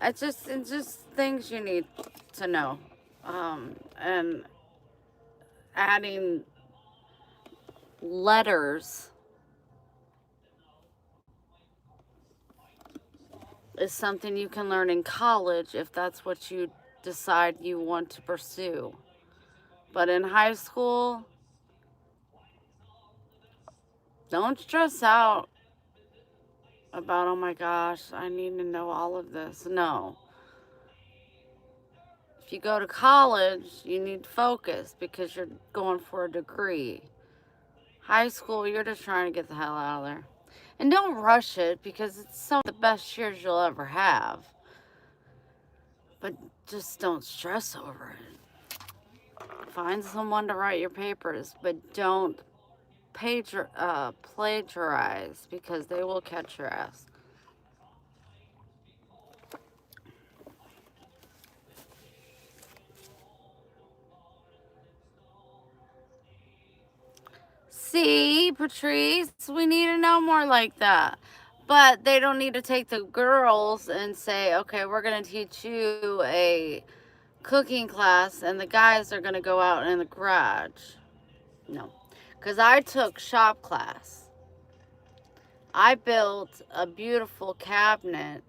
Speaker 1: It's just things you need to know. And adding letters is something you can learn in college if that's what you decide you want to pursue. But in high school, don't stress out about, oh my gosh, I need to know all of this. No. If you go to college, you need to focus because you're going for a degree. High school, you're just trying to get the hell out of there. And don't rush it because it's some of the best years you'll ever have. But just don't stress over it. Find someone to write your papers, but don't plagiarize because they will catch your ass. See, Patrice, we need to know more like that. But they don't need to take the girls and say, okay, we're going to teach you a cooking class and the guys are going to go out in the garage. No. Because I took shop class. I built a beautiful cabinet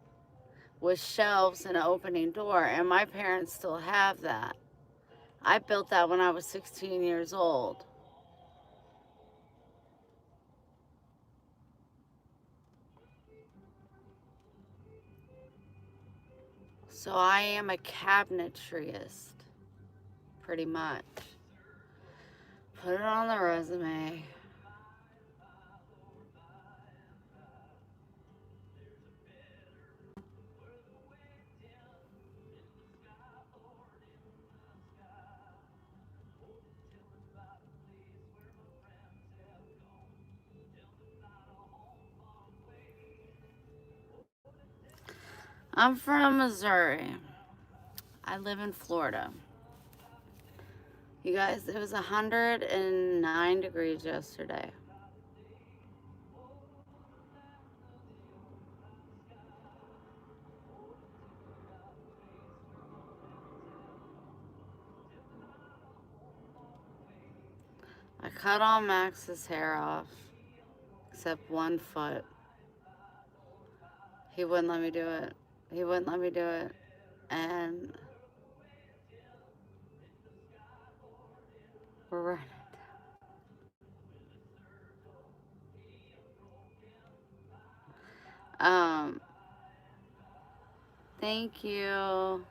Speaker 1: with shelves and an opening door, and my parents still have that. I built that when I was 16 years old. So I am a cabinetryist, pretty much. Put it on the resume. I'm from Missouri. I live in Florida. You guys, it was 109 degrees yesterday. I cut all Max's hair off, except one foot. He wouldn't let me do it. He wouldn't let me do it. And we're running. Thank you.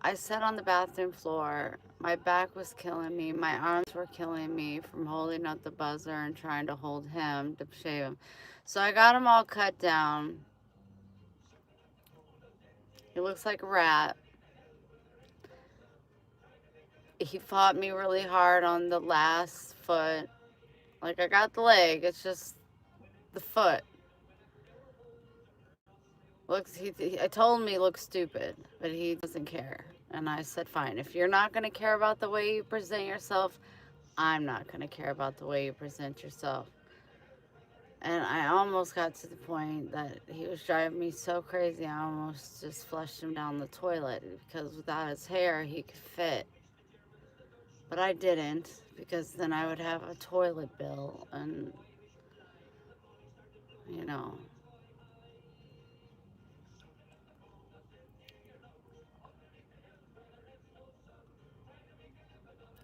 Speaker 1: I sat on the bathroom floor. My back was killing me. My arms were killing me from holding up the buzzer and trying to hold him to shave him. So I got him all cut down. He looks like a rat. He fought me really hard on the last foot. Like, I got the leg. It's just the foot. I told him he looked stupid, but he doesn't care. And I said, fine, if you're not going to care about the way you present yourself, I'm not going to care about the way you present yourself. And I almost got to the point that he was driving me so crazy, I almost just flushed him down the toilet because without his hair, he could fit. But I didn't, because then I would have a toilet bill and, you know.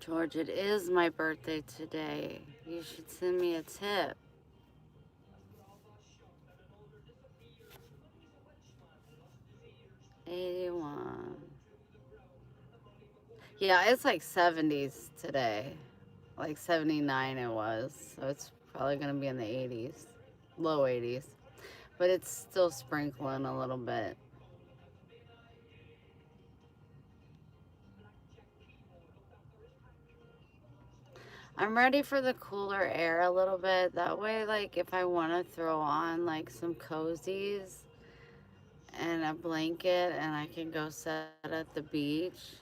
Speaker 1: George, it is my birthday today. You should send me a tip. '81. Yeah, it's like 70s today. Like 79 it was. So it's probably going to be in the 80s. Low 80s. But it's still sprinkling a little bit. I'm ready for the cooler air a little bit. That way, like, if I want to throw on, like, some cozies and a blanket and I can go sit at the beach.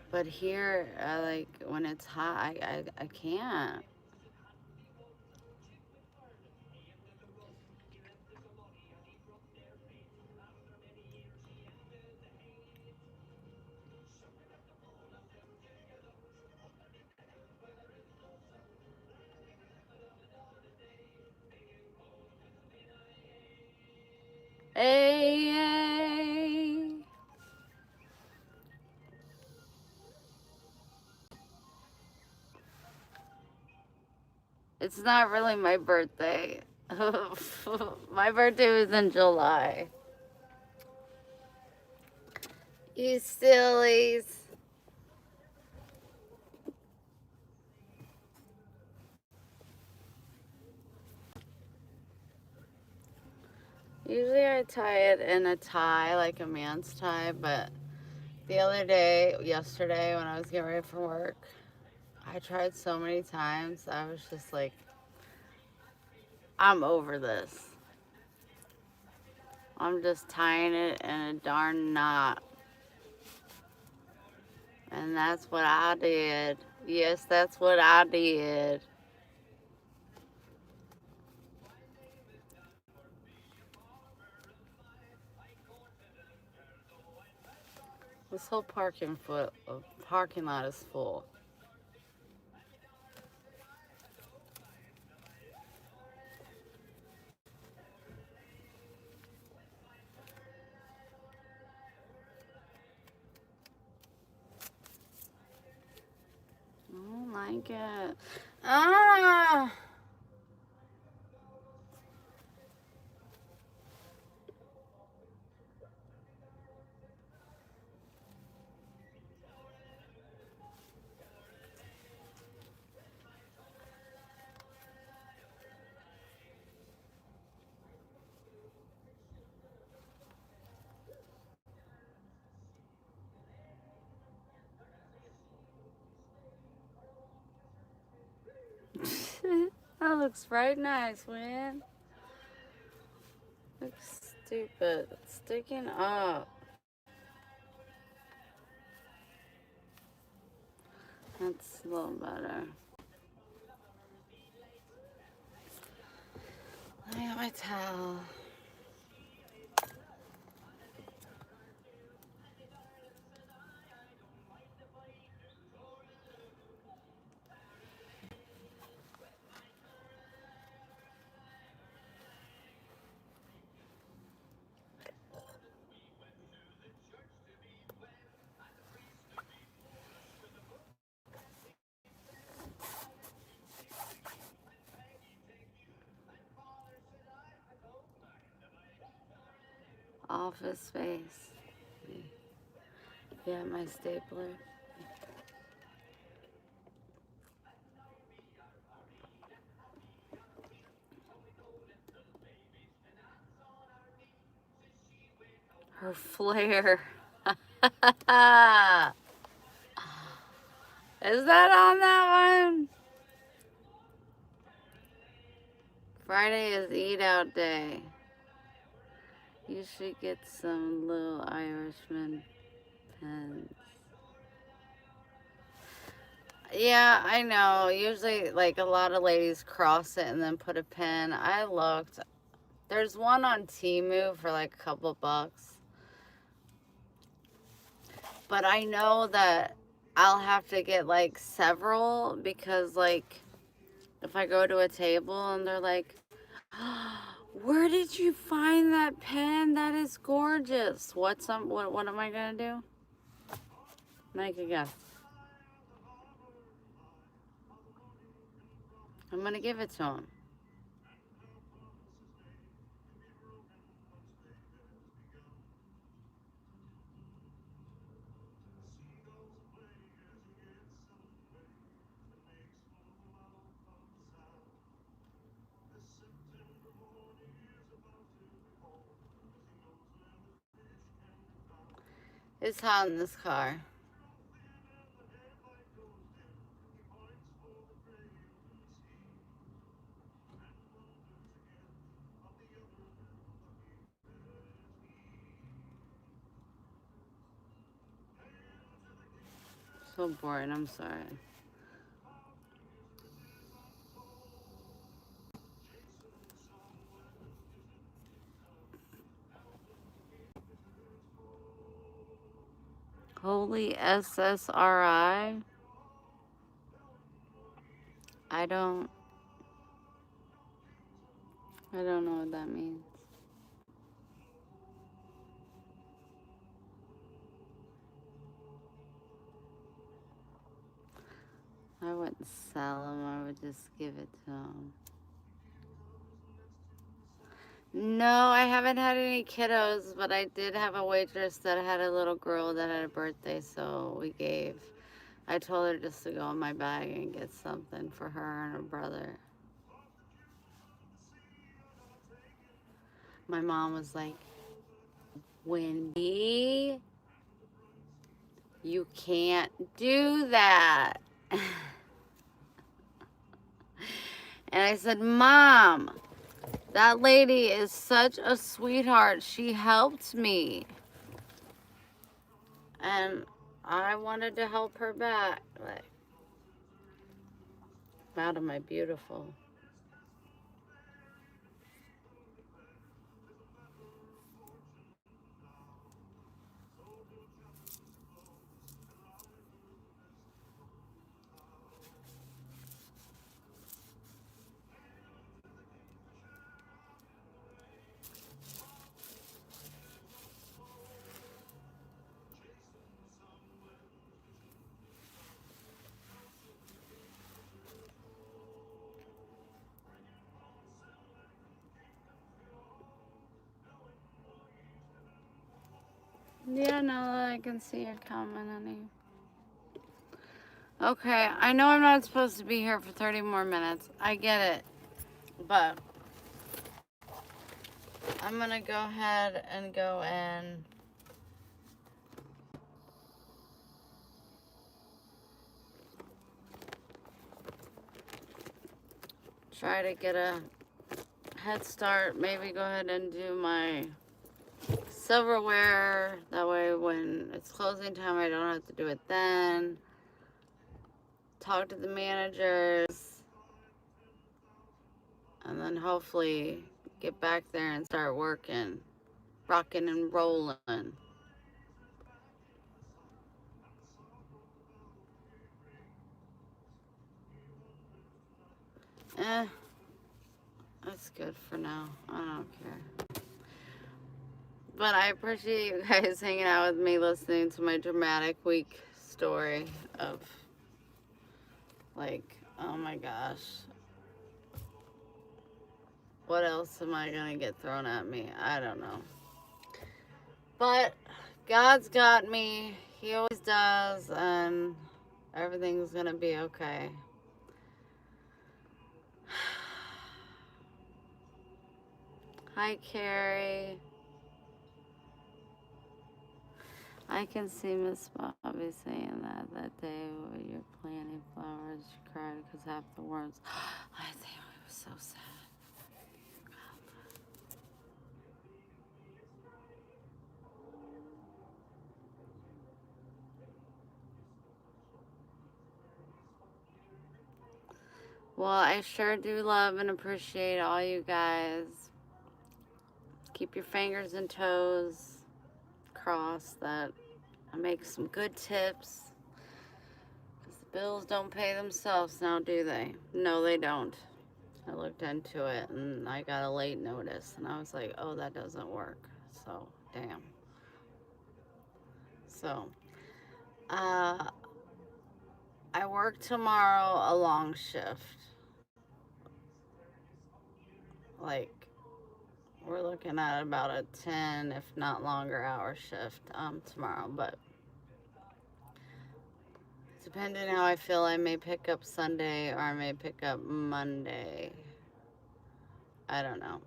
Speaker 1: But here, like, when it's hot, I can't. Hey, hey. It's not really my birthday. My birthday was in July. You sillies. Usually I tie it in a tie, like a man's tie, but the other day, yesterday, when I was getting ready for work, I tried so many times, I was just like, I'm over this. I'm just tying it in a darn knot. And that's what I did. Yes, that's what I did. This whole parking lot is full. I don't like it. Ah! That looks right nice, man. Looks stupid. It's sticking up. That's a little better. Let me get my towel. Office space. Yeah, my stapler. Her flare. Is that on that one? Friday is eat out day. You should get some little Irishman pens. Yeah, I know. Usually, like, a lot of ladies cross it and then put a pin. I looked. There's one on Temu for like a couple bucks. But I know that I'll have to get like several because, like, if I go to a table and they're like, where did you find that pen? That is gorgeous. What am I gonna do? Make a guess. I'm gonna give it to him. It's hot in this car. So boring, I'm sorry. Holy SSRI? I don't know what that means. I wouldn't sell them, I would just give it to them. No, I haven't had any kiddos, but I did have a waitress that had a little girl that had a birthday, so I told her just to go in my bag and get something for her and her brother. my mom was like, Wendy, you can't do that. And I said, Mom, that lady is such a sweetheart. She helped me. And I wanted to help her back. Like, wow, am I beautiful? Yeah, no, I can see your comment, honey. Okay, I know I'm not supposed to be here for 30 more minutes. I get it. But I'm gonna go ahead and go and try to get a head start. Maybe go ahead and do my silverware. That way when it's closing time, I don't have to do it then. Talk to the managers. And then hopefully get back there and start working. Rocking and rolling. That's good for now. I don't care. But I appreciate you guys hanging out with me, listening to my dramatic week story of, like, oh my gosh. What else am I gonna get thrown at me? I don't know. But God's got me. He always does, and everything's gonna be okay. Hi, Carrie. I can see Miss Bobby saying that day when you're planting flowers, you cried because half the words. I think it was so sad. Well, I sure do love and appreciate all you guys. Keep your fingers and toes crossed that I make some good tips. Because the bills don't pay themselves now, do they? No, they don't. I looked into it and I got a late notice. And I was like, oh, that doesn't work. So, damn. So, I work tomorrow a long shift. Like, we're looking at about a 10, if not longer, hour shift tomorrow. But depending how I feel, I may pick up Sunday or I may pick up Monday. I don't know.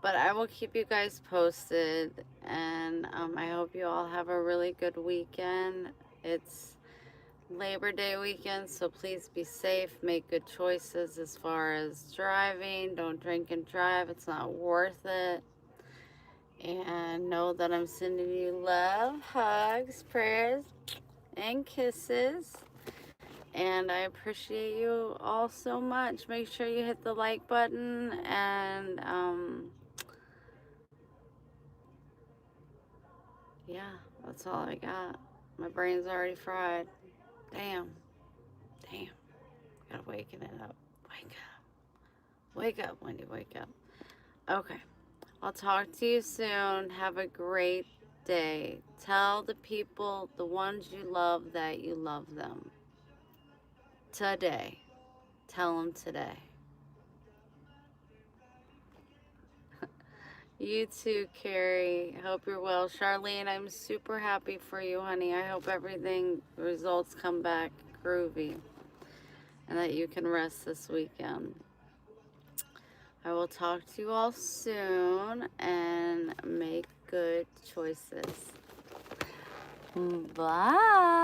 Speaker 1: But I will keep you guys posted. And I hope you all have a really good weekend. It's Labor Day weekend, so please be safe. Make good choices as far as driving. Don't drink and drive. It's not worth it. And know that I'm sending you love, hugs, prayers, and kisses. And I appreciate you all so much. Make sure you hit the like button. And yeah, that's all I got. My brain's already fried. Damn. Gotta waken it up. Wake up, Wendy, wake up. Okay. I'll talk to you soon. Have a great day. Tell the people, the ones you love, that you love them. Today. Tell them today. You too, Carrie. Hope you're well. Charlene, I'm super happy for you, honey. I hope everything, results come back groovy and that you can rest this weekend. I will talk to you all soon and make good choices. Bye.